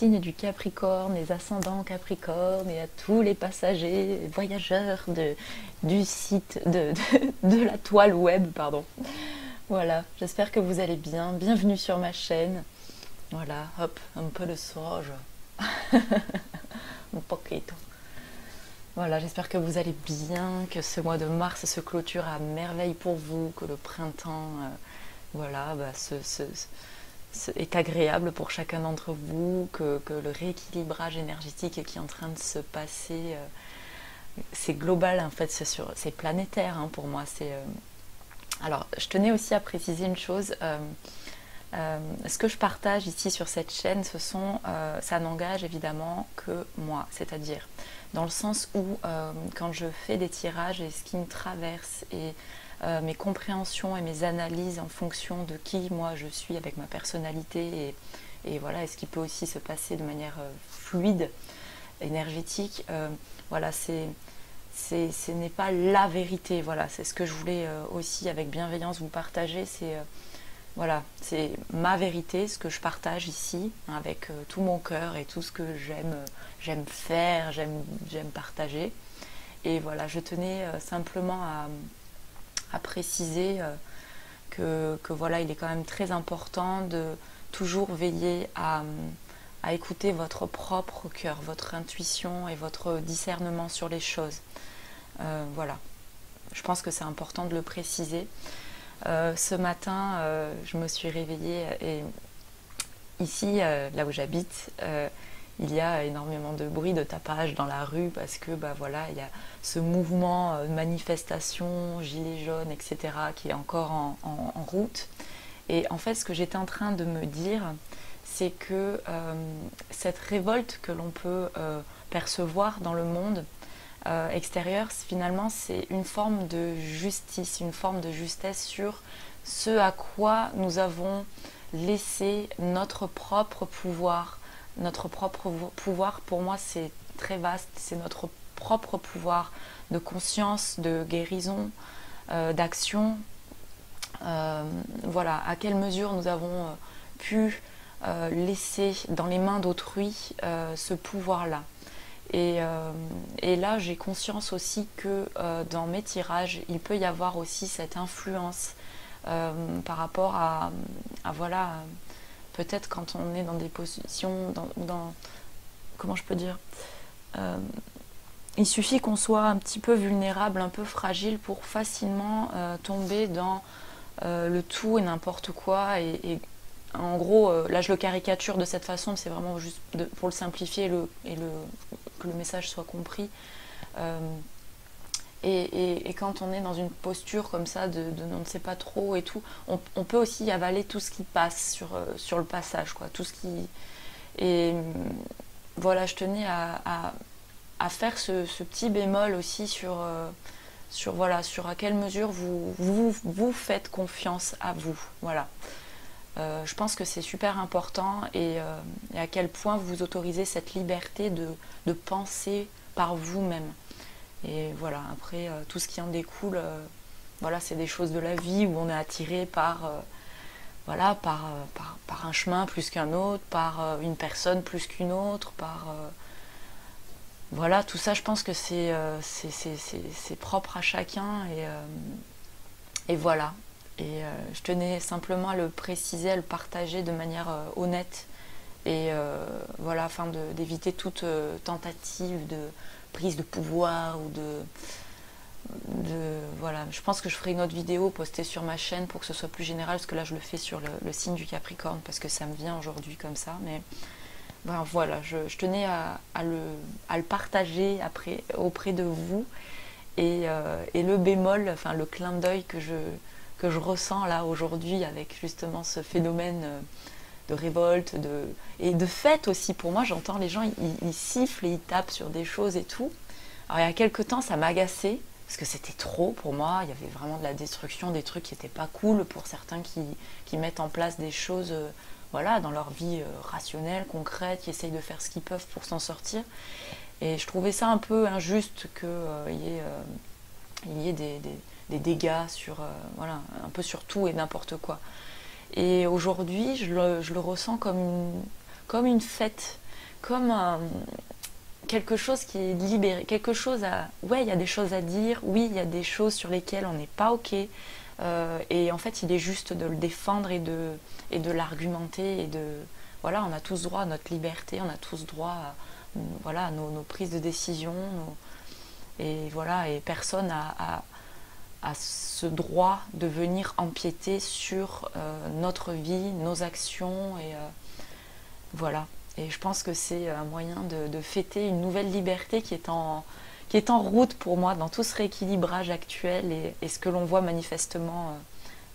signes du Capricorne, les ascendants Capricorne et à tous les passagers, voyageurs du site, de la toile web, pardon. Voilà, j'espère que vous allez bien. Bienvenue sur ma chaîne. Voilà, hop, un peu de soja. Un poquito. Voilà, j'espère que vous allez bien, que ce mois de mars se clôture à merveille pour vous, que le printemps voilà, est agréable pour chacun d'entre vous, que le rééquilibrage énergétique qui est en train de se passer, c'est global en fait, c'est planétaire hein, pour moi. Alors, je tenais aussi à préciser une chose. Ce que je partage ici sur cette chaîne, ça n'engage évidemment que moi, c'est-à-dire dans le sens où quand je fais des tirages et ce qui me traverse et mes compréhensions et mes analyses en fonction de qui moi je suis avec ma personnalité et voilà, et ce qui peut aussi se passer de manière fluide, énergétique, voilà, ce n'est pas la vérité, voilà, c'est ce que je voulais aussi avec bienveillance vous partager, voilà, c'est ma vérité, ce que je partage ici, hein, avec tout mon cœur et tout ce que j'aime faire, j'aime partager. Et voilà, je tenais simplement à préciser que voilà, il est quand même très important de toujours veiller à écouter votre propre cœur, votre intuition et votre discernement sur les choses. Voilà, je pense que c'est important de le préciser. Ce matin, je me suis réveillée et ici, là où j'habite, il y a énormément de bruit, de tapage dans la rue parce que bah, voilà, il y a ce mouvement de manifestation, gilets jaunes, etc. qui est encore en route. Et en fait, ce que j'étais en train de me dire, c'est que cette révolte que l'on peut percevoir dans le monde, extérieure, finalement c'est une forme de justice, une forme de justesse sur ce à quoi nous avons laissé notre propre pouvoir. Notre propre pouvoir, pour moi, c'est très vaste, c'est notre propre pouvoir de conscience, de guérison, d'action. Voilà, à quelle mesure nous avons pu laisser dans les mains d'autrui ce pouvoir-là. Et là, j'ai conscience aussi que dans mes tirages, il peut y avoir aussi cette influence par rapport à voilà, peut-être quand on est dans des positions, comment je peux dire, il suffit qu'on soit un petit peu vulnérable, un peu fragile pour facilement tomber dans le tout et n'importe quoi et en gros, là je le caricature de cette façon, c'est vraiment juste pour le simplifier que le message soit compris. Et quand on est dans une posture comme ça, on ne sait pas trop et tout, on peut aussi avaler tout ce qui passe sur le passage, quoi, tout ce qui... Et voilà, je tenais à faire ce petit bémol aussi voilà, sur à quelle mesure vous faites confiance à vous, voilà. Je pense que c'est super important et à quel point vous autorisez cette liberté de penser par vous-même. Et voilà, après, tout ce qui en découle, voilà, c'est des choses de la vie où on est attiré voilà, par un chemin plus qu'un autre, par une personne plus qu'une autre, voilà, tout ça, je pense que c'est propre à chacun et voilà. Et je tenais simplement à le préciser, à le partager de manière honnête et voilà, afin d'éviter toute tentative de prise de pouvoir ou voilà. Je pense que je ferai une autre vidéo postée sur ma chaîne pour que ce soit plus général, parce que là je le fais sur le signe du Capricorne parce que ça me vient aujourd'hui comme ça, mais ben, voilà, je tenais à le partager auprès de vous et le bémol, enfin le clin d'œil que je ressens là aujourd'hui avec justement ce phénomène de révolte et de fête aussi. Pour moi, j'entends les gens, ils sifflent et ils tapent sur des choses et tout. Alors il y a quelques temps, ça m'agaçait parce que c'était trop pour moi. Il y avait vraiment de la destruction, des trucs qui n'étaient pas cool pour certains qui mettent en place des choses voilà, dans leur vie rationnelle, concrète, qui essayent de faire ce qu'ils peuvent pour s'en sortir. Et je trouvais ça un peu injuste qu'il y ait des dégâts sur, voilà, un peu sur tout et n'importe quoi. Et aujourd'hui, je le ressens comme une fête comme quelque chose qui est libéré, quelque chose à... Ouais, il y a des choses à dire, oui, il y a des choses sur lesquelles on n'est pas OK. Et en fait, il est juste de le défendre et de l'argumenter. Voilà, on a tous droit à notre liberté, on a tous droit voilà, à nos prises de décision. Et voilà, et personne n'a ce droit de venir empiéter sur notre vie, nos actions. Et voilà. Et je pense que c'est un moyen de fêter une nouvelle liberté qui est en route pour moi dans tout ce rééquilibrage actuel et ce que l'on voit manifestement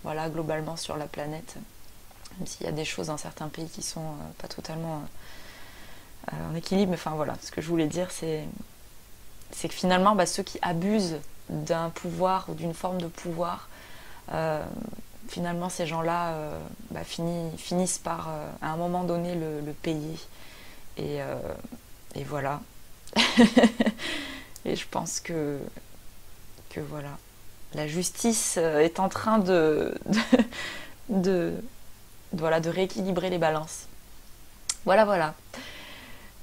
voilà, globalement sur la planète. Même s'il y a des choses dans certains pays qui sont pas totalement en équilibre. Mais enfin voilà, ce que je voulais dire, c'est que finalement, ceux qui abusent d'un pouvoir ou d'une forme de pouvoir, finalement ces gens-là finissent par à un moment donné le payer. Et voilà. Et je pense que voilà, la justice est en train de rééquilibrer les balances. Voilà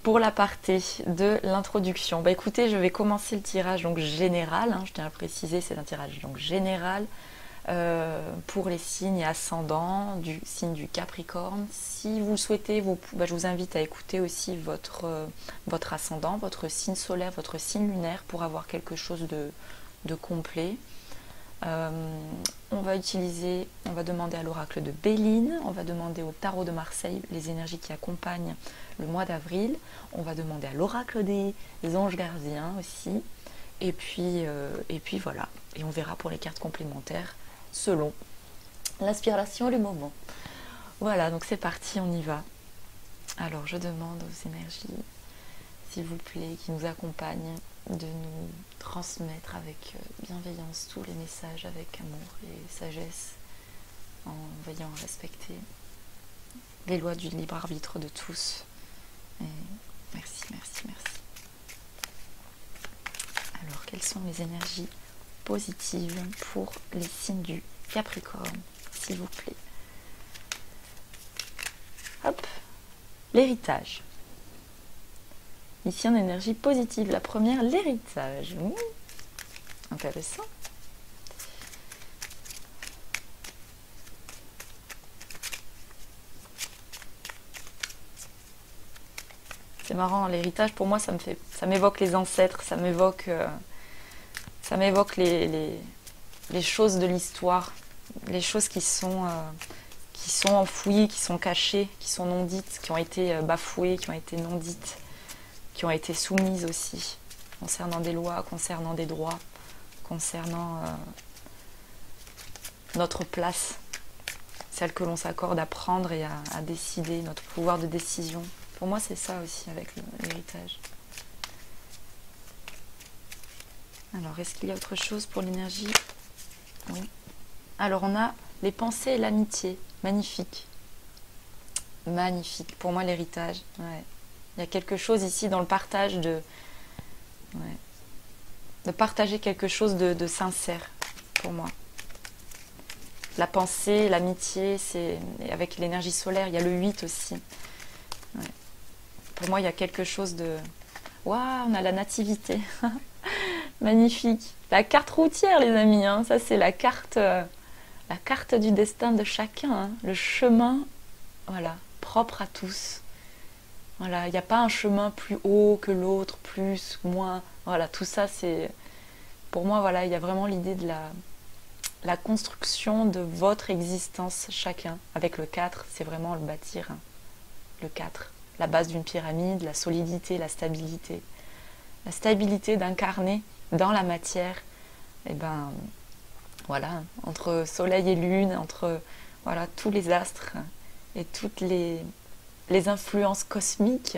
pour la partie de l'introduction. Écoutez, je vais commencer le tirage donc général, je tiens à préciser, c'est un tirage donc général pour les signes ascendants du signe du Capricorne. Si vous le souhaitez, je vous invite à écouter aussi votre ascendant, votre signe solaire, votre signe lunaire pour avoir quelque chose de complet. On va demander à l'oracle de Béline, on va demander au tarot de Marseille les énergies qui accompagnent le mois d'avril, on va demander à l'oracle des anges gardiens aussi, et puis voilà, et on verra pour les cartes complémentaires selon l'inspiration et le moment. Voilà, donc c'est parti, on y va. Alors je demande aux énergies, s'il vous plaît, qui nous accompagnent, de nous transmettre avec bienveillance tous les messages avec amour et sagesse, en veillant à respecter les lois du libre arbitre de tous. Et merci. Alors, quelles sont les énergies positives pour les signes du Capricorne, s'il vous plaît? Hop, l'héritage. Ici, en énergie positive, la première, l'héritage. Intéressant. C'est marrant, l'héritage, pour moi, ça m'évoque les ancêtres, ça m'évoque les choses de l'histoire, les choses qui sont enfouies, qui sont cachées, qui sont non dites, qui ont été bafouées, qui ont été non dites, qui ont été soumises aussi, concernant des lois, concernant des droits, concernant notre place, celle que l'on s'accorde à prendre et à décider, notre pouvoir de décision. Pour moi, c'est ça aussi avec l'héritage. Alors, est-ce qu'il y a autre chose pour l'énergie? Oui. Alors, on a les pensées et l'amitié. Magnifique. Magnifique. Pour moi, l'héritage. Ouais. Il y a quelque chose ici dans le partage de partager quelque chose de sincère, pour moi. La pensée, l'amitié, c'est avec l'énergie solaire, il y a le 8 aussi. Ouais. Pour moi, il y a quelque chose de... Waouh, on a la nativité. Magnifique. La carte routière, les amis. Ça, c'est la carte du destin de chacun. Le chemin, voilà, propre à tous. Voilà, il n'y a pas un chemin plus haut que l'autre, plus, moins. Voilà, tout ça, c'est... Pour moi, voilà, il y a vraiment l'idée de la construction de votre existence chacun. Avec le 4, c'est vraiment le bâtir. Le 4, la base d'une pyramide, la solidité, la stabilité. La stabilité d'incarner dans la matière, et ben voilà, entre soleil et lune, entre voilà tous les astres et toutes les influences cosmiques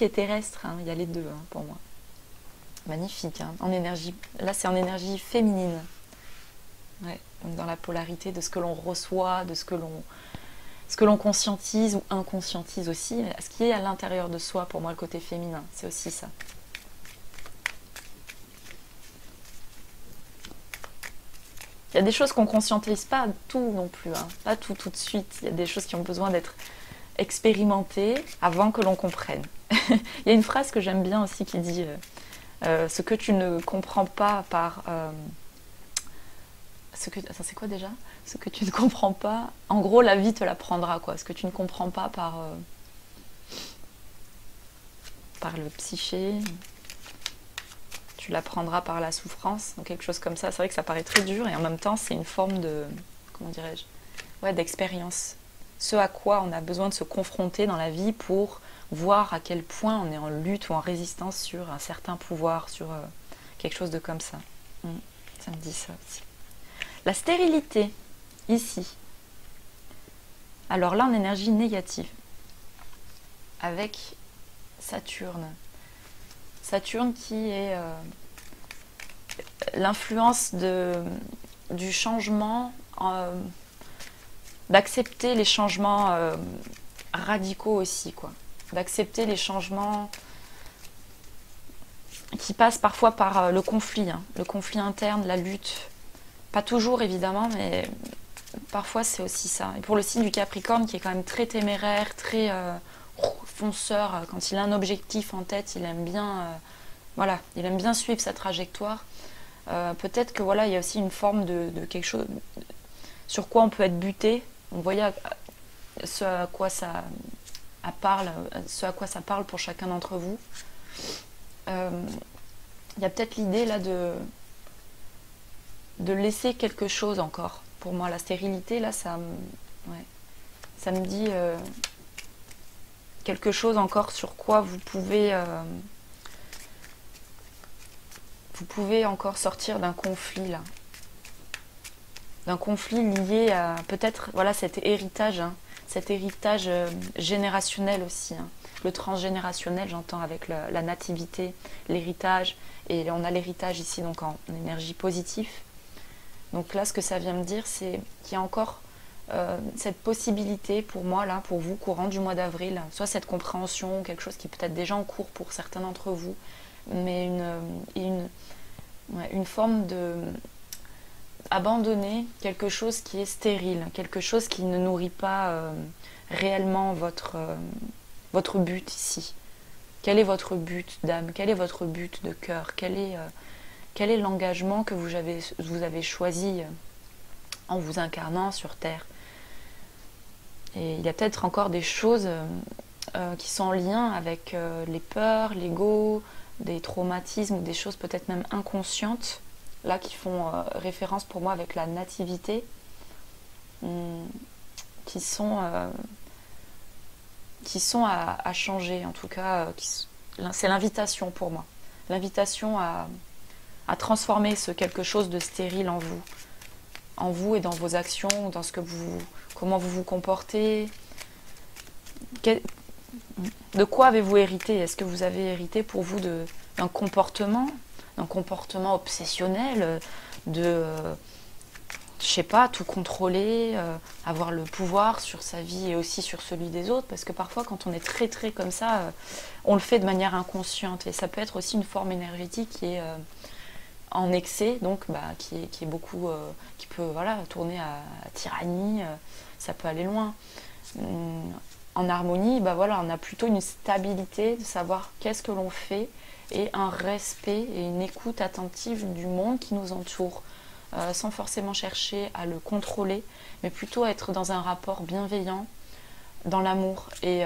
et terrestres, il y a les deux pour moi. Magnifique, en énergie. Là, c'est en énergie féminine. Ouais, donc dans la polarité de ce que l'on reçoit, de ce que l'on conscientise ou inconscientise aussi. Ce qui est à l'intérieur de soi, pour moi, le côté féminin, c'est aussi ça. Il y a des choses qu'on ne conscientise pas tout non plus, pas tout de suite. Il y a des choses qui ont besoin d'être expérimenter avant que l'on comprenne. Il y a une phrase que j'aime bien aussi qui dit ce que tu ne comprends pas par... Attends, c'est quoi déjà? Ce que tu ne comprends pas... En gros, la vie te l'apprendra, quoi. Ce que tu ne comprends pas par le psyché, tu l'apprendras par la souffrance, donc quelque chose comme ça. C'est vrai que ça paraît très dur et en même temps, c'est une forme de... Comment dirais-je? Ouais, d'expérience. Ce à quoi on a besoin de se confronter dans la vie pour voir à quel point on est en lutte ou en résistance sur un certain pouvoir, sur quelque chose de comme ça. Ça me dit ça aussi. La stérilité, ici. Alors là, en énergie négative, avec Saturne. Saturne qui est l'influence du changement, d'accepter les changements radicaux aussi, quoi. D'accepter les changements qui passent parfois par le conflit interne, la lutte. Pas toujours évidemment, mais parfois c'est aussi ça. Et pour le signe du Capricorne qui est quand même très téméraire, très fonceur, quand il a un objectif en tête, il aime bien, il aime bien suivre sa trajectoire. Peut-être que il y a aussi une forme de quelque chose sur quoi on peut être buté. On voyait ce à quoi ça parle pour chacun d'entre vous. Il y a peut-être l'idée là de laisser quelque chose encore. Pour moi, la stérilité, là, ça me dit quelque chose encore sur quoi vous pouvez encore sortir d'un conflit, là. D'un conflit lié à peut-être cet héritage générationnel aussi, le transgénérationnel, j'entends, avec la nativité, l'héritage, et on a l'héritage ici donc en énergie positive. Donc là, ce que ça vient me dire, c'est qu'il y a encore cette possibilité pour moi, là, pour vous, courant du mois d'avril, soit cette compréhension, quelque chose qui est peut-être déjà en cours pour certains d'entre vous, mais une forme de abandonner quelque chose qui est stérile, quelque chose qui ne nourrit pas réellement votre but ici. Quel est votre but d'âme? Quel est votre but de cœur? Quel est l'engagement que vous avez choisi en vous incarnant sur Terre? Et il y a peut-être encore des choses qui sont en lien avec les peurs, l'ego, des traumatismes ou des choses peut-être même inconscientes, là qui font référence pour moi avec la nativité, qui sont à changer, en tout cas, c'est l'invitation pour moi. L'invitation à transformer ce quelque chose de stérile en vous et dans vos actions, dans comment vous vous comportez. De quoi avez-vous hérité? Est-ce que vous avez hérité pour vous d'un comportement obsessionnel, je sais pas, tout contrôler, avoir le pouvoir sur sa vie et aussi sur celui des autres, parce que parfois quand on est très très comme ça, on le fait de manière inconsciente, et ça peut être aussi une forme énergétique qui est en excès, donc qui est beaucoup, qui peut tourner à tyrannie, ça peut aller loin. En harmonie, on a plutôt une stabilité de savoir qu'est-ce que l'on fait, et un respect et une écoute attentive du monde qui nous entoure, sans forcément chercher à le contrôler, mais plutôt être dans un rapport bienveillant, dans l'amour, et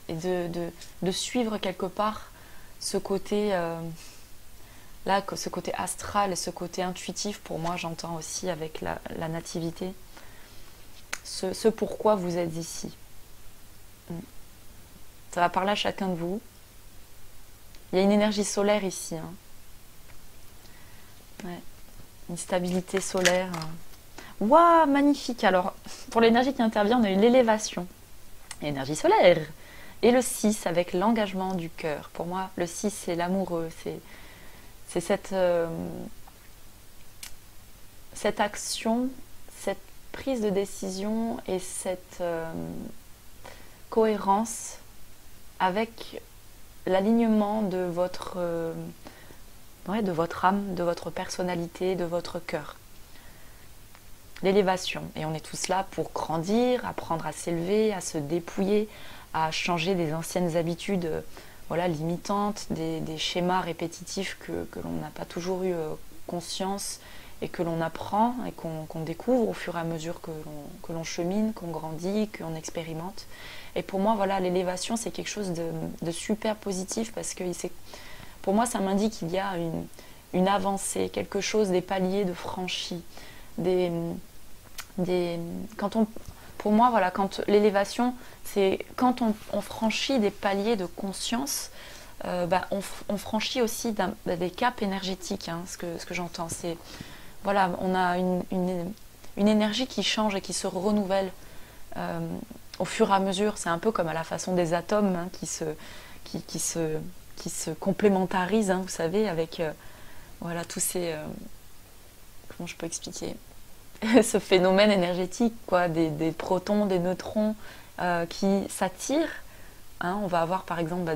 de suivre quelque part ce côté ce côté astral et ce côté intuitif. Pour moi, j'entends aussi avec la nativité ce pourquoi vous êtes ici. Ça va parler à chacun de vous. Il y a une énergie solaire ici, une stabilité solaire. Waouh, magnifique. Alors, pour l'énergie qui intervient, on a eu l'élévation, l'énergie solaire, et le 6 avec l'engagement du cœur. Pour moi, le 6, c'est l'amoureux, c'est cette action, cette prise de décision et cette cohérence avec l'alignement de votre âme, de votre personnalité, de votre cœur. l'élévation. Et on est tous là pour grandir, apprendre à s'élever, à se dépouiller, à changer des anciennes habitudes voilà, limitantes, des schémas répétitifs que l'on n'a pas toujours eu conscience et que l'on apprend et qu'on découvre au fur et à mesure que l'on chemine, qu'on grandit, qu'on expérimente. Et pour moi, voilà, l'élévation, c'est quelque chose de super positif parce que pour moi, ça m'indique qu'il y a une avancée, quelque chose, des paliers de franchis. Pour moi, voilà, quand l'élévation, c'est quand on franchit des paliers de conscience, on franchit aussi des caps énergétiques, hein, ce que j'entends. C'est, voilà, on a une énergie qui change et qui se renouvelle au fur et à mesure. C'est un peu comme à la façon des atomes hein, qui se complémentarisent, hein, vous savez, avec voilà, tous ces... comment je peux expliquer ce phénomène énergétique, quoi, des protons, des neutrons qui s'attirent. Hein, on va avoir par exemple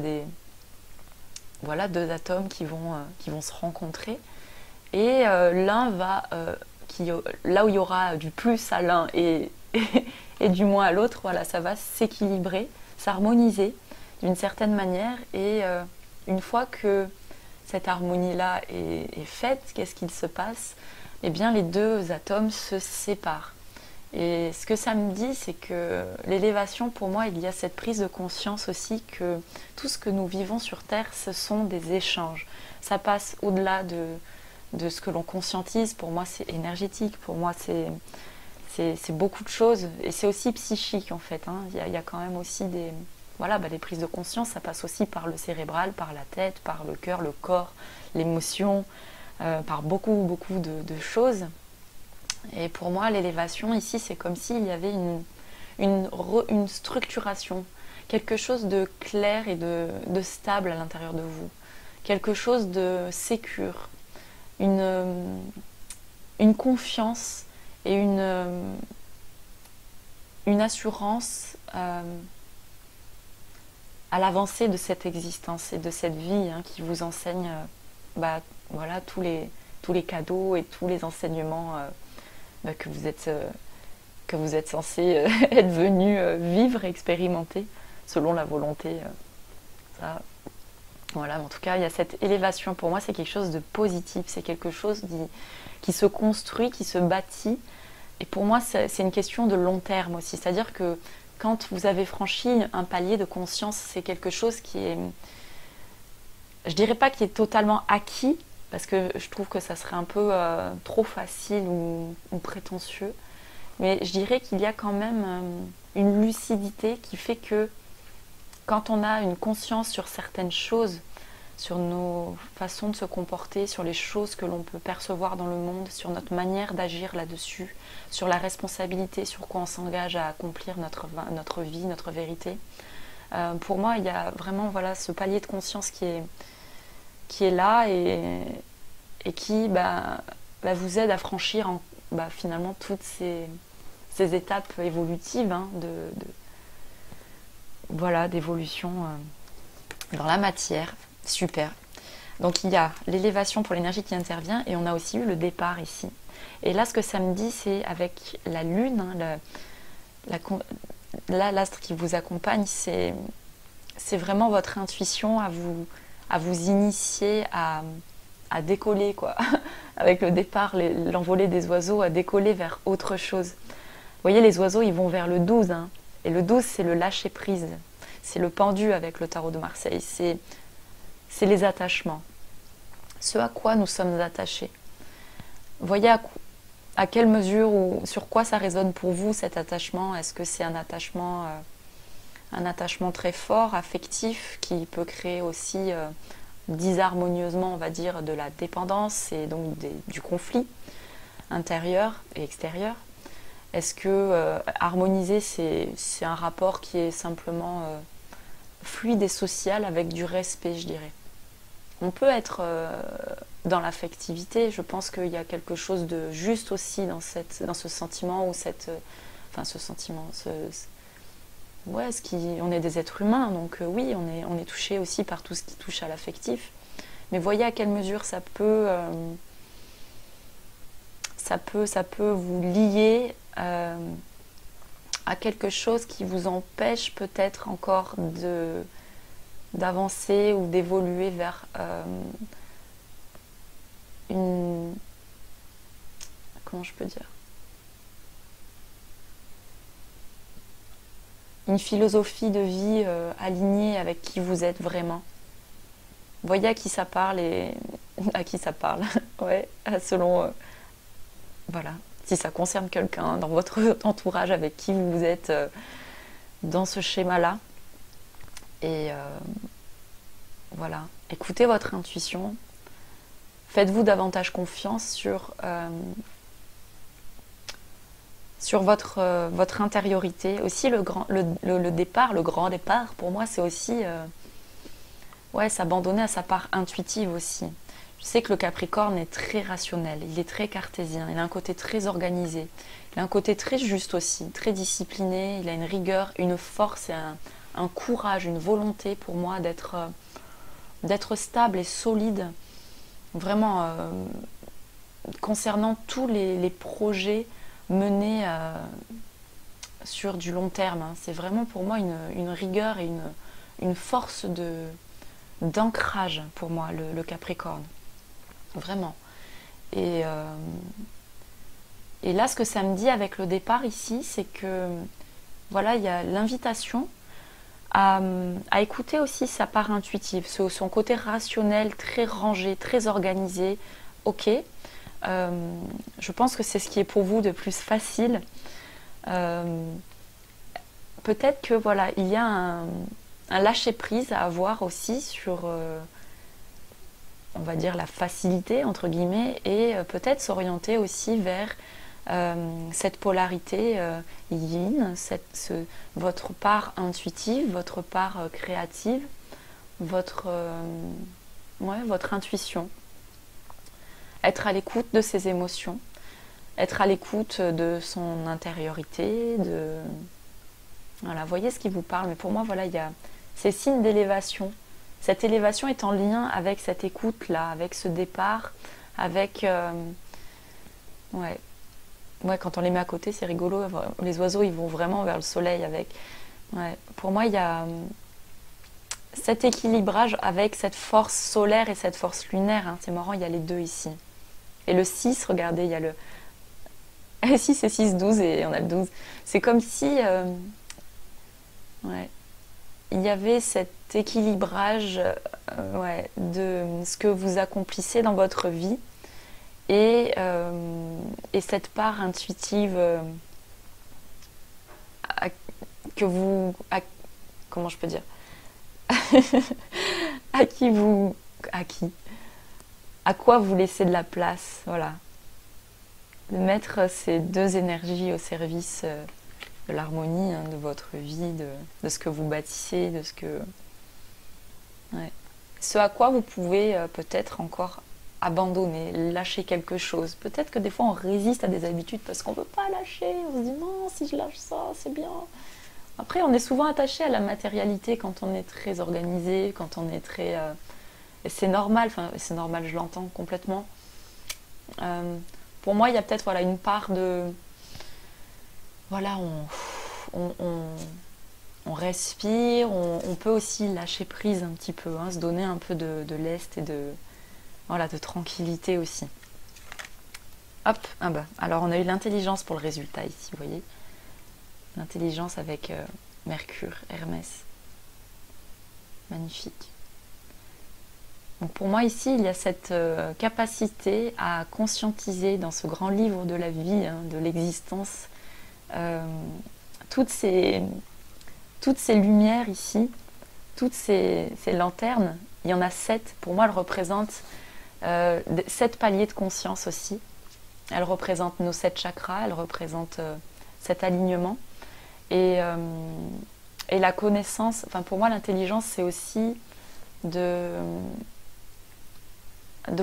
voilà, deux atomes qui vont se rencontrer et l'un va, là où il y aura du plus à l'un et du moins à l'autre, voilà, ça va s'équilibrer, s'harmoniser d'une certaine manière et une fois que cette harmonie-là est faite, qu'est-ce qu'il se passe ? Eh bien, les deux atomes se séparent. Et ce que ça me dit, c'est que l'élévation, pour moi, il y a cette prise de conscience aussi que tout ce que nous vivons sur Terre, ce sont des échanges. Ça passe au-delà de ce que l'on conscientise. Pour moi, c'est énergétique. Pour moi, c'est beaucoup de choses. Et c'est aussi psychique, en fait. Hein. Il y a quand même aussi les prises de conscience. Ça passe aussi par le cérébral, par la tête, par le cœur, le corps, l'émotion. Par beaucoup de choses. Et pour moi, l'élévation, ici, c'est comme s'il y avait une structuration, quelque chose de clair et de stable à l'intérieur de vous, quelque chose de sécure, une confiance et une assurance à l'avancée de cette existence et de cette vie hein, qui vous enseigne voilà, tous les cadeaux et tous les enseignements que vous êtes censé être venu vivre et expérimenter selon la volonté. Ça. Voilà, en tout cas, il y a cette élévation. Pour moi, c'est quelque chose de positif. C'est quelque chose qui se construit, qui se bâtit. Et pour moi, c'est une question de long terme aussi. C'est-à-dire que quand vous avez franchi un palier de conscience, c'est quelque chose qui est... Je dirais pas qui est totalement acquis, parce que je trouve que ça serait un peu trop facile ou prétentieux. Mais je dirais qu'il y a quand même une lucidité qui fait que quand on a une conscience sur certaines choses, sur nos façons de se comporter, sur les choses que l'on peut percevoir dans le monde, sur notre manière d'agir là-dessus, sur la responsabilité, sur quoi on s'engage à accomplir notre vie, notre vérité. Pour moi, il y a vraiment voilà, ce palier de conscience qui est là et qui vous aide à franchir finalement toutes ces étapes évolutives hein, d'évolution dans la matière. Super. Donc il y a l'élévation pour l'énergie qui intervient et on a aussi eu le départ ici. Et là, ce que ça me dit, c'est avec la lune, hein, l'astre qui vous accompagne, c'est vraiment votre intuition à vous initier à décoller, quoi. Avec le départ, l'envolée des oiseaux, à décoller vers autre chose. Vous voyez, les oiseaux, ils vont vers le 12. Hein, et le 12, c'est le lâcher-prise. C'est le pendu avec le tarot de Marseille. C'est les attachements. Ce à quoi nous sommes attachés. Vous voyez à quelle mesure ou sur quoi ça résonne pour vous, cet attachement? Est-ce que c'est un attachement très fort, affectif, qui peut créer aussi disharmonieusement, on va dire, de la dépendance et donc du conflit intérieur et extérieur? Est-ce que harmoniser, c'est un rapport qui est simplement fluide et social avec du respect, je dirais? On peut être dans l'affectivité, je pense qu'il y a quelque chose de juste aussi dans ce sentiment ou on est des êtres humains, donc oui, on est touché aussi par tout ce qui touche à l'affectif. Mais voyez à quelle mesure ça ça peut vous lier à quelque chose qui vous empêche peut-être encore d'avancer ou d'évoluer vers une... Comment je peux dire? Une philosophie de vie alignée avec qui vous êtes vraiment. Vous voyez à qui ça parle et à qui ça parle. Ouais, selon voilà, si ça concerne quelqu'un dans votre entourage avec qui vous êtes dans ce schéma-là. Et voilà, écoutez votre intuition. Faites-vous davantage confiance sur votre intériorité. Aussi le départ, le grand départ, pour moi, c'est aussi s'abandonner à sa part intuitive aussi. Je sais que le Capricorne est très rationnel, il est très cartésien, il a un côté très organisé, il a un côté très juste aussi, très discipliné, il a une rigueur, une force et un courage, une volonté pour moi d'être stable et solide, vraiment concernant tous les projets menés sur du long terme. Hein. C'est vraiment pour moi une rigueur et une force d'ancrage pour moi, le Capricorne. Vraiment. Et là, ce que ça me dit avec le départ ici, c'est que voilà, il y a l'invitation à écouter aussi sa part intuitive, son côté rationnel, très rangé, très organisé. Ok, je pense que c'est ce qui est pour vous de plus facile. Peut-être que voilà, il y a un lâcher prise à avoir aussi sur on va dire la facilité entre guillemets et peut-être s'orienter aussi vers cette polarité yin, votre part intuitive, votre part créative, votre intuition. Être à l'écoute de ses émotions, être à l'écoute de son intériorité, voilà, voyez ce qui vous parle. Mais pour moi, voilà, il y a ces signes d'élévation. Cette élévation est en lien avec cette écoute-là, avec ce départ, avec... quand on les met à côté, c'est rigolo. Les oiseaux, ils vont vraiment vers le soleil avec... Ouais. Pour moi, il y a cet équilibrage avec cette force solaire et cette force lunaire. Hein. C'est marrant, il y a les deux ici. Et le 6, regardez, il y a le... 6 et 6, 12 et on a le 12. C'est comme si... il y avait cet équilibrage de ce que vous accomplissez dans votre vie et cette part intuitive comment je peux dire à quoi vous laissez de la place, voilà, de mettre ces deux énergies au service de l'harmonie de votre vie, de ce que vous bâtissez, de ce à quoi vous pouvez peut-être encore abandonner, lâcher quelque chose. Peut-être que des fois on résiste à des habitudes parce qu'on ne veut pas lâcher, on se dit non, si je lâche ça, c'est bien. Après, on est souvent attaché à la matérialité quand on est très organisé, quand on est très... et c'est normal, je l'entends complètement. Pour moi, il y a peut-être une part de... Voilà, on respire, on peut aussi lâcher prise un petit peu, hein, se donner un peu de lest et de tranquillité aussi. Hop, alors on a eu l'intelligence pour le résultat ici, vous voyez. L'intelligence avec Mercure, Hermès. Magnifique. Donc pour moi ici, il y a cette capacité à conscientiser dans ce grand livre de la vie, hein, de l'existence, toutes ces lumières ici, toutes ces lanternes. Il y en a 7. Pour moi, elles représentent 7 paliers de conscience aussi. Elles représentent nos 7 chakras, elles représentent cet alignement. Et la connaissance, pour moi, l'intelligence, c'est aussi de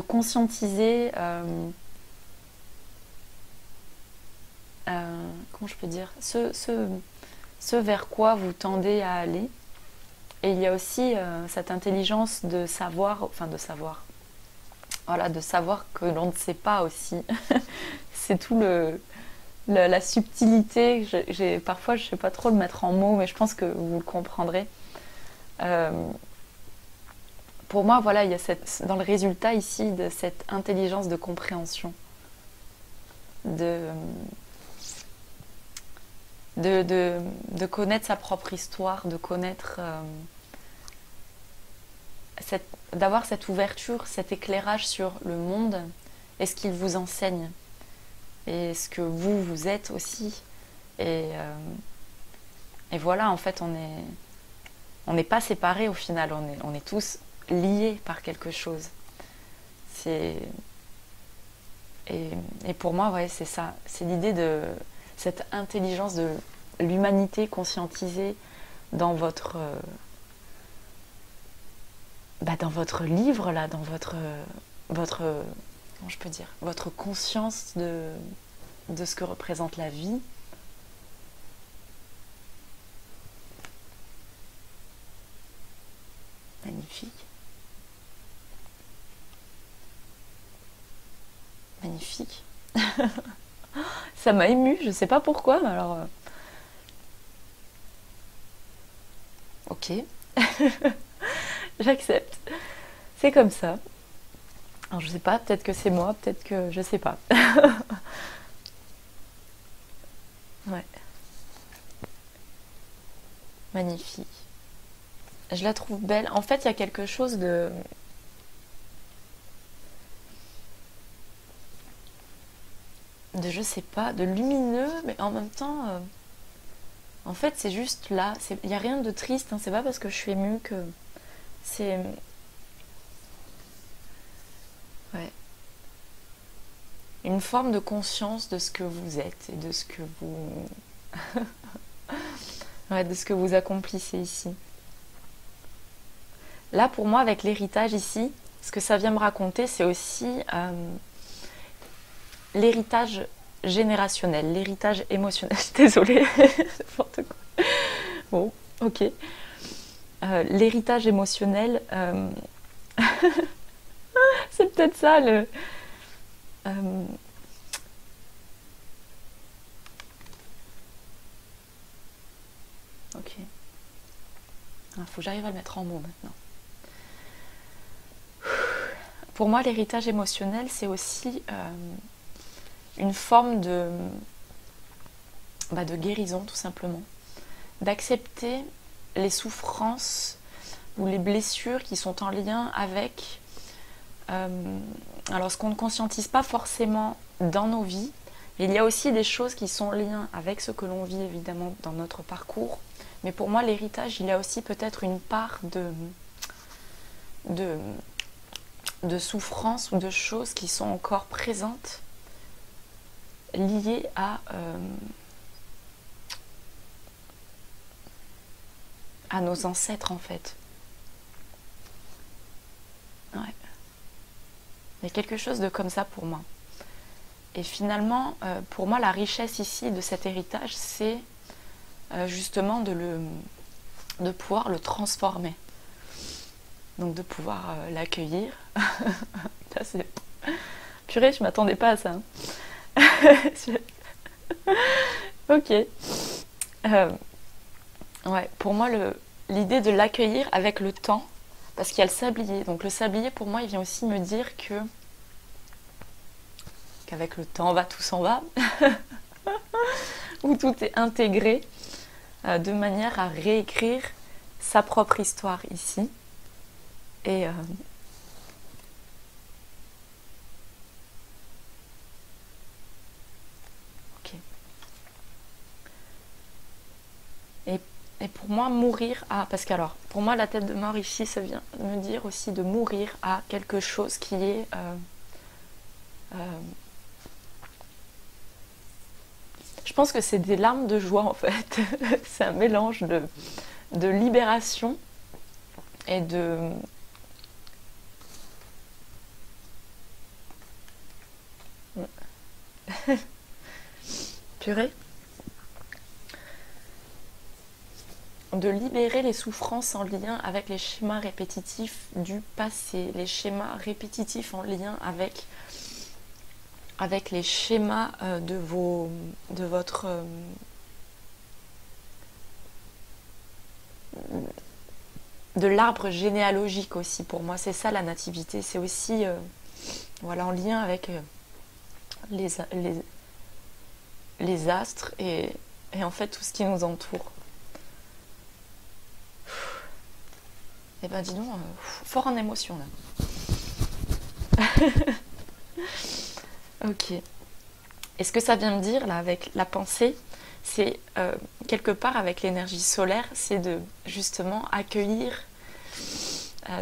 conscientiser, comment je peux dire, ce vers quoi vous tendez à aller. Et il y a aussi cette intelligence de savoir que l'on ne sait pas aussi. c'est tout la subtilité. Parfois, je ne sais pas trop le mettre en mots, mais je pense que vous le comprendrez. Pour moi, voilà, il y a dans le résultat ici de cette intelligence de compréhension, de connaître sa propre histoire, de connaître, d'avoir cette ouverture, cet éclairage sur le monde et ce qu'il vous enseigne et ce que vous êtes aussi. Et voilà, en fait, on n'est pas séparés au final, on est tous liés par quelque chose. Et pour moi, ouais, c'est ça, c'est l'idée de cette intelligence de l'humanité conscientisée dans votre livre là, dans votre comment je peux dire, votre conscience de ce que représente la vie. Magnifique. Magnifique. Ça m'a émue, je sais pas pourquoi, mais alors... Ok. J'accepte. C'est comme ça. Alors je sais pas, peut-être que c'est moi, peut-être que... Je sais pas. Ouais. Magnifique. Je la trouve belle. En fait, il y a quelque chose de... je sais pas, de lumineux, mais en même temps... en fait, c'est juste là. Il n'y a rien de triste, hein. C'est pas parce que je suis émue que... C'est... Ouais. Une forme de conscience de ce que vous êtes et de ce que vous... ouais, de ce que vous accomplissez ici. Là, pour moi, avec l'héritage ici, ce que ça vient me raconter, c'est aussi l'héritage générationnel, l'héritage émotionnel. Désolée, n'importe quoi. Bon, ok. L'héritage émotionnel, c'est peut-être ça le... ok. Il faut que j'arrive à le mettre en mots maintenant. Pour moi, l'héritage émotionnel, c'est aussi une forme de guérison, tout simplement. D'accepter les souffrances ou les blessures qui sont en lien avec... alors, ce qu'on ne conscientise pas forcément dans nos vies, il y a aussi des choses qui sont en lien avec ce que l'on vit, évidemment, dans notre parcours. Mais pour moi, l'héritage, il y a aussi peut-être une part de souffrance ou de choses qui sont encore présentes liées à nos ancêtres, en fait. Ouais. Il y a quelque chose de comme ça pour moi. Et finalement, pour moi, la richesse ici de cet héritage, c'est justement de pouvoir le transformer. Donc de pouvoir l'accueillir. Ça, c'est... Purée, je m'attendais pas à ça. Ok. Ouais, pour moi, l'idée de l'accueillir avec le temps, parce qu'il y a le sablier. Donc le sablier, pour moi, il vient aussi me dire qu'avec le temps, tout s'en va, où tout est intégré de manière à réécrire sa propre histoire ici. Et ok. Et pour moi, mourir à... Parce qu'alors, pour moi, la tête de mort ici, ça vient me dire aussi de mourir à quelque chose qui est... je pense que c'est des larmes de joie, en fait. C'est un mélange de libération et de... Purée. De libérer les souffrances en lien avec les schémas répétitifs du passé, les schémas répétitifs en lien avec avec les schémas de votre de l'arbre généalogique aussi. Pour moi, c'est ça la nativité. C'est aussi voilà, en lien avec les, les, les astres et en fait tout ce qui nous entoure. Et ben dis donc, fort en émotion là. Ok. Et ce que ça vient me dire là avec la pensée, c'est quelque part avec l'énergie solaire, c'est de justement accueillir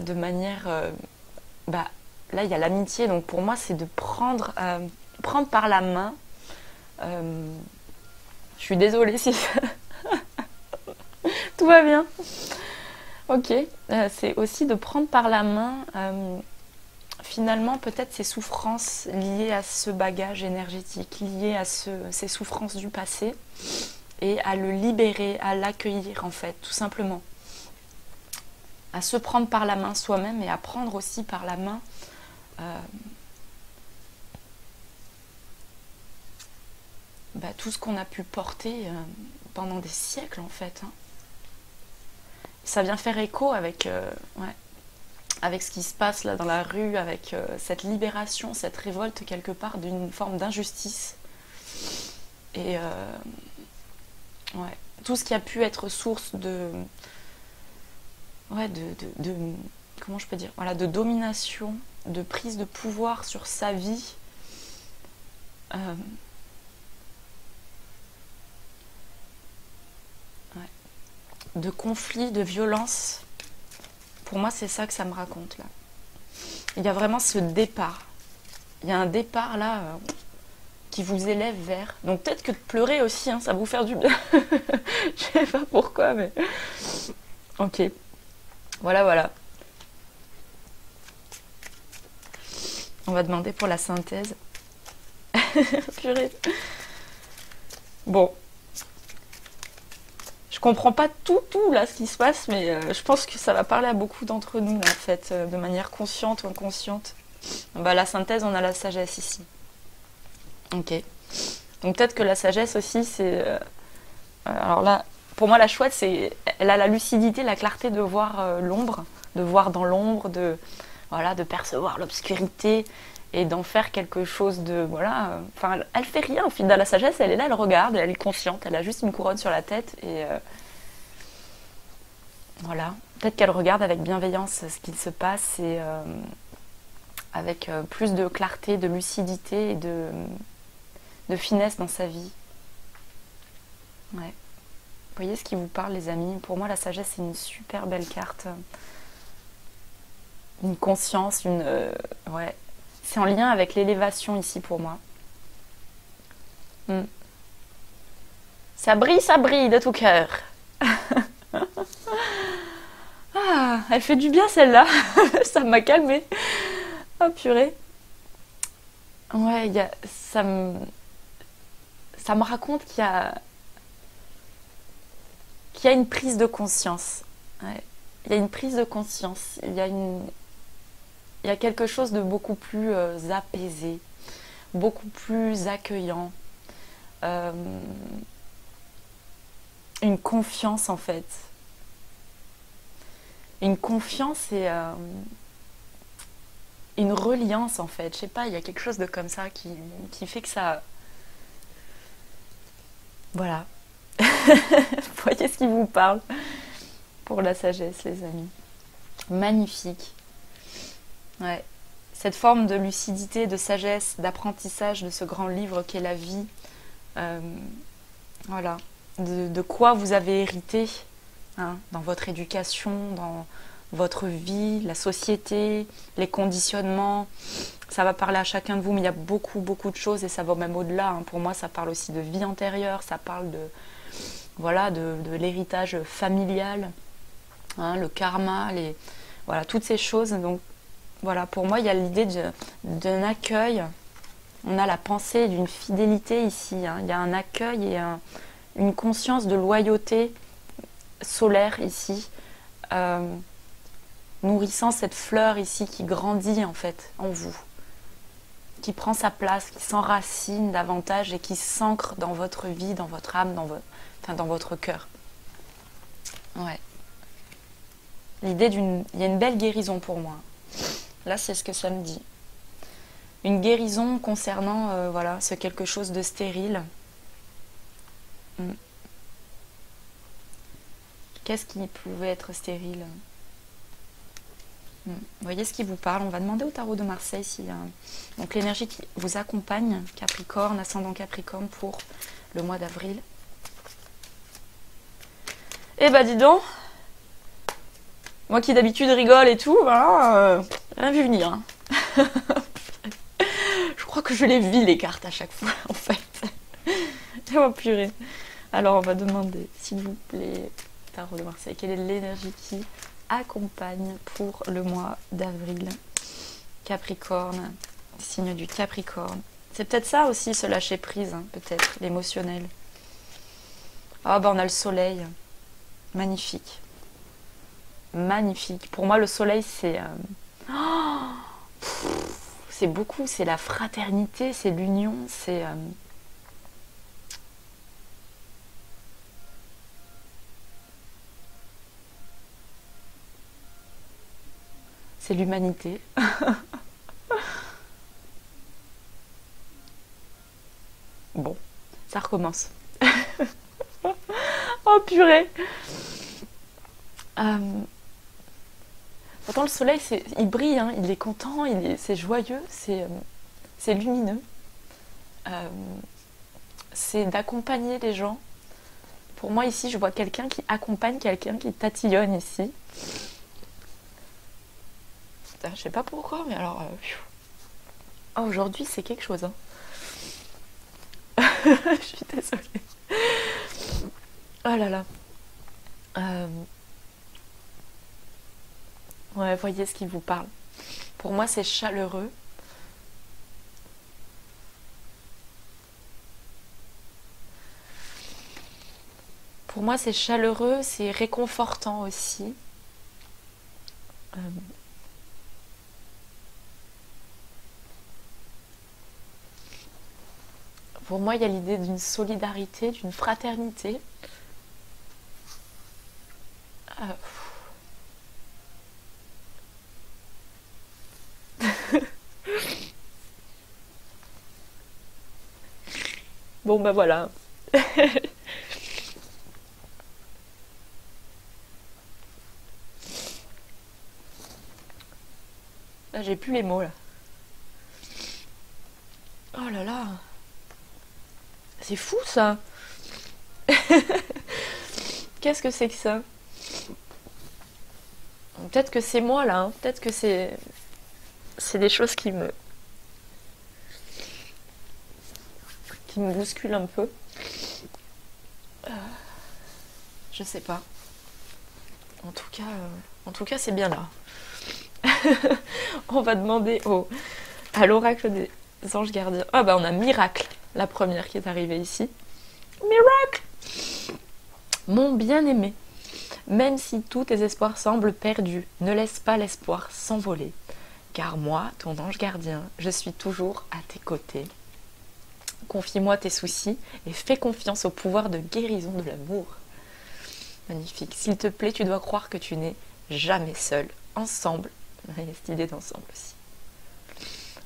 de manière... bah, là il y a l'amitié, donc pour moi c'est de prendre par la main. Je suis désolée si tout va bien. Ok, c'est aussi de prendre par la main finalement peut-être ces souffrances liées à ce bagage énergétique, liées à ces souffrances du passé, et à le libérer, à l'accueillir en fait, tout simplement. À se prendre par la main soi-même et à prendre aussi par la main tout ce qu'on a pu porter pendant des siècles en fait. Hein. Ça vient faire écho avec, avec ce qui se passe là dans la rue, avec cette libération, cette révolte quelque part d'une forme d'injustice. Et tout ce qui a pu être source de comment je peux dire, voilà, de domination, de prise de pouvoir sur sa vie. De conflits, de violence. Pour moi, c'est ça que ça me raconte là. Il y a vraiment ce départ. Il y a un départ là qui vous élève vers. Donc peut-être que de pleurer aussi, hein, ça va vous faire du bien. Je sais pas pourquoi, mais. Ok. Voilà. On va demander pour la synthèse. Purée. Bon. Je comprends pas tout là ce qui se passe, mais je pense que ça va parler à beaucoup d'entre nous en fait, de manière consciente ou inconsciente. La synthèse, on a la sagesse ici. Ok. Donc peut-être que la sagesse aussi, c'est... alors là, pour moi la chouette, c'est... Elle a la lucidité, la clarté de voir l'ombre, de voir dans l'ombre, de percevoir l'obscurité et d'en faire quelque chose de... Voilà. Enfin, elle fait rien au final. La sagesse, elle est là, elle regarde, elle est consciente, elle a juste une couronne sur la tête et... voilà. Peut-être qu'elle regarde avec bienveillance ce qu'il se passe et avec plus de clarté, de lucidité et de finesse dans sa vie. Ouais. Vous voyez ce qui vous parle, les amis. Pour moi, la sagesse, c'est une super belle carte. Une conscience, ouais. C'est en lien avec l'élévation ici pour moi. Ça brille de tout cœur. Ah, elle fait du bien celle-là. Ça m'a calmée. Oh purée. Ouais, ça me raconte qu'il y a une prise de conscience. Ouais. Il y a une prise de conscience. Il y a quelque chose de beaucoup plus apaisé, beaucoup plus accueillant. Une confiance en fait. Une confiance et une reliance en fait. Je sais pas, il y a quelque chose de comme ça qui fait que ça... Voilà. Vous voyez ce qui vous parle pour la sagesse, les amis. Magnifique. Ouais. Cette forme de lucidité, de sagesse, d'apprentissage de ce grand livre qu'est la vie. Voilà. De quoi vous avez hérité hein, dans votre éducation, dans votre vie, la société, les conditionnements. Ça va parler à chacun de vous, mais il y a beaucoup de choses et ça va même au-delà. Hein. Pour moi, ça parle aussi de vie antérieure, ça parle de l'héritage familial, hein, le karma, voilà, toutes ces choses. Donc voilà, pour moi, il y a l'idée d'un accueil. On a la pensée d'une fidélité ici. Hein. Il y a un accueil et une conscience de loyauté solaire ici, nourrissant cette fleur ici qui grandit en fait en vous, qui prend sa place, qui s'enracine davantage et qui s'ancre dans votre vie, dans votre âme, dans votre cœur. Ouais. L'idée d'une... Il y a une belle guérison pour moi. Là, c'est ce que ça me dit. Une guérison concernant, voilà, ce quelque chose de stérile. Qu'est-ce qui pouvait être stérile? Vous voyez ce qui vous parle? On va demander au tarot de Marseille si donc l'énergie qui vous accompagne, Capricorne, ascendant Capricorne, pour le mois d'avril. Eh ben dis donc, moi qui d'habitude rigole et tout, voilà, rien vu venir. Hein. Je crois que je les vis les cartes à chaque fois en fait. Oh purée. Alors on va demander, s'il vous plaît, tarot de Marseille, quelle est l'énergie qui accompagne pour le mois d'avril? Capricorne, signe du Capricorne. C'est peut-être ça aussi, se lâcher prise, hein, peut-être, l'émotionnel. Ah ben on a le soleil. Magnifique. Magnifique. Pour moi, le soleil, c'est... c'est beaucoup, c'est la fraternité, c'est l'union, c'est... c'est l'humanité. Bon, ça recommence. Oh purée. Pourtant le soleil, il brille, hein, il est content, c'est joyeux, c'est lumineux. C'est d'accompagner les gens. Pour moi ici, je vois quelqu'un qui accompagne quelqu'un qui tatillonne ici. Putain, je sais pas pourquoi, mais alors... oh, aujourd'hui, c'est quelque chose. Hein. Je suis désolée. Oh là là. Ouais, voyez ce qui vous parle. Pour moi, c'est chaleureux. Pour moi, c'est chaleureux, c'est réconfortant aussi. Pour moi, il y a l'idée d'une solidarité, d'une fraternité. Bon, ben voilà. Là, j'ai plus les mots, là. Oh là là. C'est fou, ça. Qu'est-ce que c'est que ça? Peut-être que c'est moi, là. Hein. Peut-être que c'est des choses qui me bousculent un peu. Je sais pas. En tout cas, c'est bien là. On va demander à l'oracle des anges gardiens. Ah bah on a Miracle, la première qui est arrivée ici. Miracle! Mon bien-aimé, même si tous tes espoirs semblent perdus, ne laisse pas l'espoir s'envoler. Car moi, ton ange gardien, je suis toujours à tes côtés. Confie-moi tes soucis et fais confiance au pouvoir de guérison de l'amour. Magnifique. S'il te plaît, tu dois croire que tu n'es jamais seul. Ensemble, il y a cette idée d'ensemble aussi.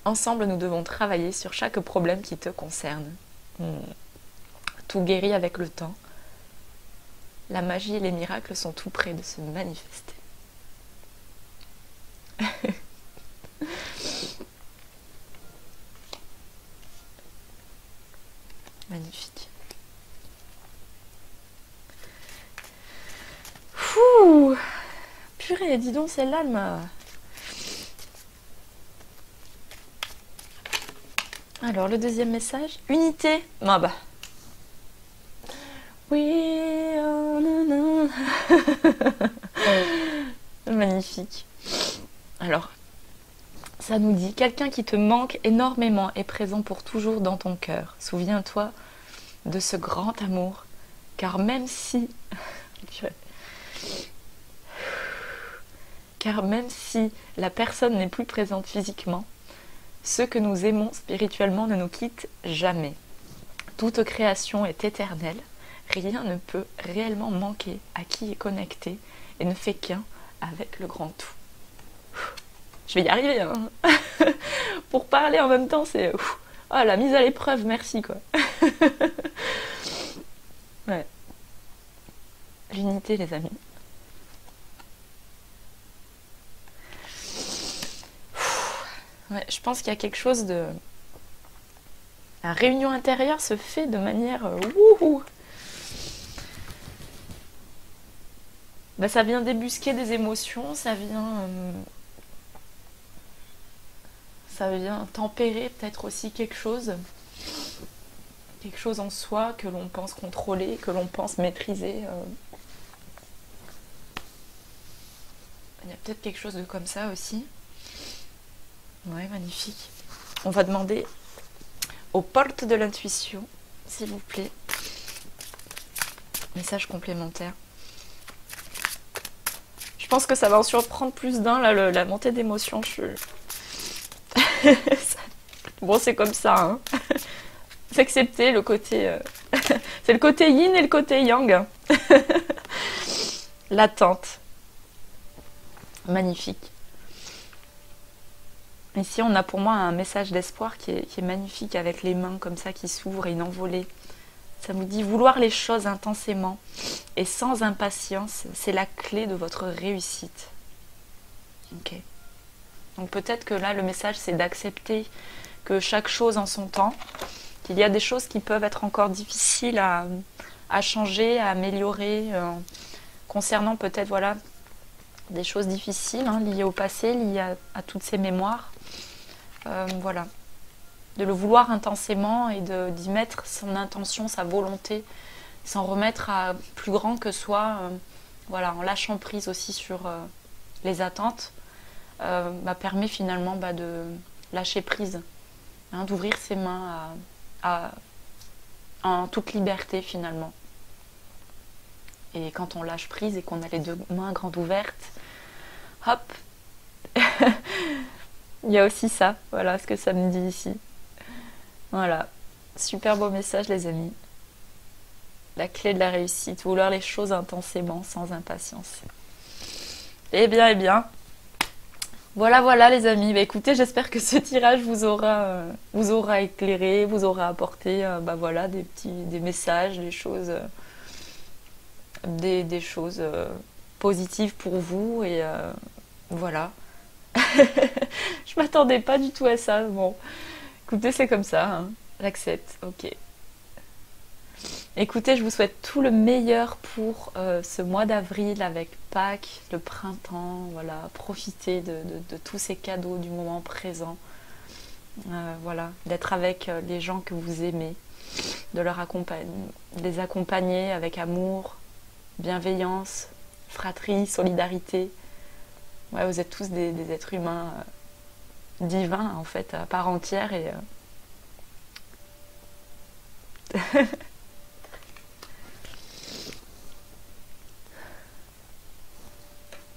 Ensemble, nous devons travailler sur chaque problème qui te concerne. Tout guérit avec le temps. La magie et les miracles sont tout près de se manifester. Magnifique. Ouh, purée, dis donc, celle-là, elle m'a... Alors, le deuxième message, unité. Ah bah. Oui, oh, non, non. Magnifique. Alors, ça nous dit, quelqu'un qui te manque énormément est présent pour toujours dans ton cœur. Souviens-toi de ce grand amour, car même si... Car même si la personne n'est plus présente physiquement, Ce que nous aimons spirituellement ne nous quitte jamais. Toute création est éternelle. Rien ne peut réellement manquer à qui est connecté et ne fait qu'un avec le grand tout. Je vais y arriver, hein. Pour parler en même temps, c'est... Oh, la mise à l'épreuve, merci, quoi. Ouais. L'unité, les amis. Ouais, je pense qu'il y a quelque chose de... La réunion intérieure se fait de manière... wouhou. Bah, ça vient débusquer des émotions, ça vient tempérer peut-être aussi quelque chose en soi que l'on pense contrôler, que l'on pense maîtriser. Il y a peut-être quelque chose de comme ça aussi. Ouais, magnifique. On va demander aux portes de l'intuition, s'il vous plaît. Message complémentaire. Je pense que ça va en surprendre plus d'un, là, la montée d'émotion. Bon, c'est comme ça, hein. C'est accepter le côté... c'est le côté yin et le côté yang. L'attente. Magnifique. Ici, on a pour moi un message d'espoir qui est magnifique, avec les mains comme ça qui s'ouvrent et une envolée. Ça nous dit vouloir les choses intensément et sans impatience, c'est la clé de votre réussite. Ok. Donc peut-être que là, le message, c'est d'accepter que chaque chose en son temps, qu'il y a des choses qui peuvent être encore difficiles à changer, à améliorer, concernant peut-être, voilà, des choses difficiles, hein, liées au passé, liées à toutes ces mémoires. Voilà. De le vouloir intensément et d'y mettre son intention, sa volonté, s'en remettre à plus grand que soi, voilà, en lâchant prise aussi sur les attentes, permet finalement de lâcher prise, hein, d'ouvrir ses mains en toute liberté finalement. Et quand on lâche prise et qu'on a les deux mains grandes ouvertes, hop, il y a aussi ça, voilà ce que ça me dit ici. Voilà, super beau message les amis. La clé de la réussite, vouloir les choses intensément, sans impatience. Eh bien, voilà les amis. Bah, écoutez, j'espère que ce tirage vous aura éclairé, vous aura apporté voilà, des messages, des choses positives pour vous. Et voilà. Je m'attendais pas du tout à ça. Bon, écoutez, c'est comme ça, hein. J'accepte, ok. Écoutez, je vous souhaite tout le meilleur pour ce mois d'avril avec Pâques, le printemps, voilà, profitez de tous ces cadeaux du moment présent, voilà, d'être avec les gens que vous aimez, de les accompagner avec amour, bienveillance, fratrie, solidarité. Ouais, vous êtes tous des êtres humains divins en fait, à part entière et...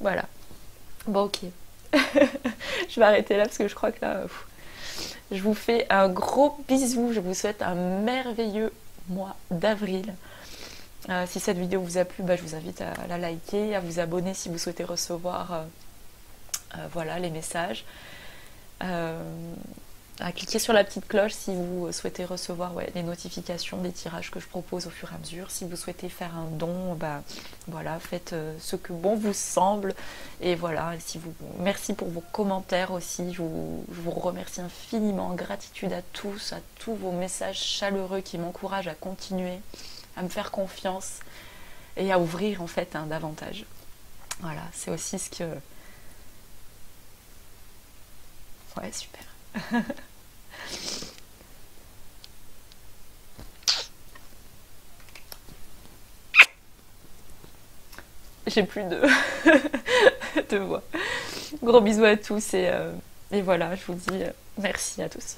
Voilà. Bon, ok. Je vais arrêter là parce que je crois que là... Je vous fais un gros bisou. Je vous souhaite un merveilleux mois d'avril. Si cette vidéo vous a plu, je vous invite à la liker, à vous abonner si vous souhaitez recevoir voilà, les messages. À cliquer sur la petite cloche si vous souhaitez recevoir les notifications des tirages que je propose au fur et à mesure. Si vous souhaitez faire un don, voilà, faites ce que bon vous semble. Et voilà, merci pour vos commentaires aussi. Je vous remercie infiniment. Gratitude à tous vos messages chaleureux qui m'encouragent à continuer, à me faire confiance et à ouvrir en fait davantage. Voilà, c'est aussi ce que... Ouais, super. J'ai plus de voix. Gros bisous à tous et voilà, je vous dis merci à tous.